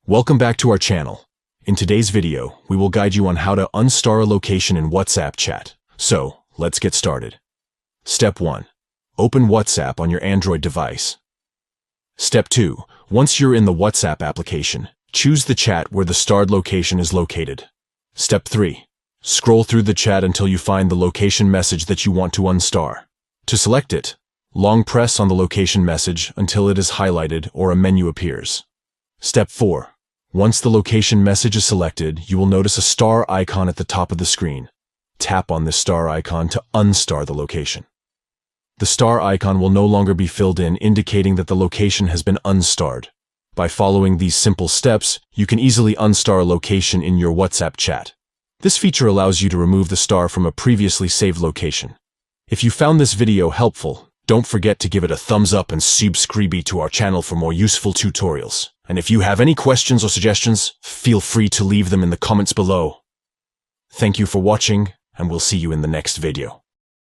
Welcome back to our channel. In today's video, we will guide you on how to unstar a location in WhatsApp chat. So, let's get started. Step 1. Open WhatsApp on your Android device. Step 2. Once you're in the WhatsApp application, choose the chat where the starred location is located. Step 3. Scroll through the chat until you find the location message that you want to unstar. To select it, long press on the location message until it is highlighted or a menu appears. Step 4. Once the location message is selected, you will notice a star icon at the top of the screen. Tap on this star icon to unstar the location. The star icon will no longer be filled in, indicating that the location has been unstarred. By following these simple steps, you can easily unstar a location in your WhatsApp chat. This feature allows you to remove the star from a previously saved location. If you found this video helpful, don't forget to give it a thumbs up and subscribe to our channel for more useful tutorials. And if you have any questions or suggestions, feel free to leave them in the comments below. Thank you for watching, and we'll see you in the next video.